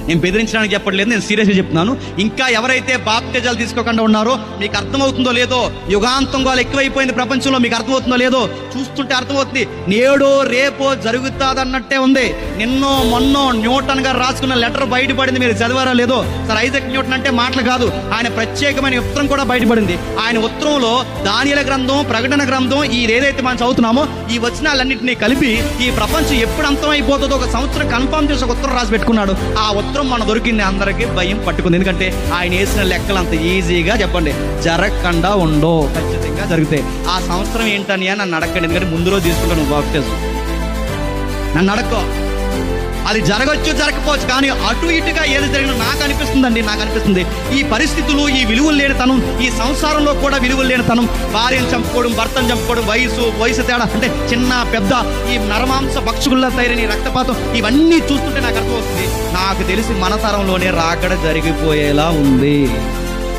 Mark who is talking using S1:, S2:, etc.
S1: నేను బెదిరించడానికి చెప్పట్లేదు, నేను సీరియస్గా చెప్తున్నాను. ఇంకా ఎవరైతే బాప్తిజాలు తీసుకోకుండా ఉన్నారో మీకు అర్థమవుతుందో లేదో, యుగాంతం గోల ఎక్కువైపోయింది ప్రపంచంలో, మీకు అర్థమవుతుందో లేదో చూస్తుంటే అర్థమవుతుంది. నేడో రేపో జరుగుతుందన్నట్టే ఉంది. నిన్నో మొన్నో న్యూటన్ గారు రాసుకున్న లెటర్ బయటపడింది, మీరు చదివారా లేదో. సర్ ఐజాక్ న్యూటన్ అంటే మాటలు కాదు, ఆయన ప్రత్యేకమైన ఉత్తరం కూడా బయటపడింది. ఆయన ఉత్తరంలో దానియేలు గ్రంథం, ప్రకటన గ్రంథం, ఈ ఏదైతే మనం చదువుతున్నామో ఈ వచనాలన్నింటినీ కలిపి ఈ ప్రపంచం ఎప్పుడు అంతమైపోతుందో ఒక సంవత్సరం కన్ఫర్మ్ చేసి ఒక ఉత్తరం రాసి పెట్టుకున్నాడు. ఆ ఉత్తరం మన దొరికింది, అందరికీ భయం పట్టుకుంది. ఎందుకంటే ఆయన వేసిన లెక్కలు అంత ఈజీగా చెప్పండి జరగకుండా ఉండో, ఖచ్చితంగా జరుగుతాయి. ఆ సంవత్సరం ఏంటని నన్ను అడగండి, ఎందుకంటే ముందు రోజు తీసుకుంటాను నువ్వు బాప్టిజం. నన్ను అడక్కో, అది జరగచ్చు జరగకపోవచ్చు, కానీ అటు ఇటుగా ఏది జరిగినా నాకు అనిపిస్తుంది ఈ పరిస్థితులు, ఈ విలువలు లేనితనం, ఈ సంసారంలో కూడా విలువలు లేనితనం, భార్యను చంపుకోవడం, భర్తను చంపుకోవడం, వయసు తేడా అంటే చిన్న పెద్ద, ఈ నరమాంస భక్షకుల్లా తయారైన రక్తపాతం, ఇవన్నీ చూస్తుంటే నాకు అర్థమవుతుంది, నాకు తెలిసి మన తరంలోనే రాకడ జరిగిపోయేలా ఉంది.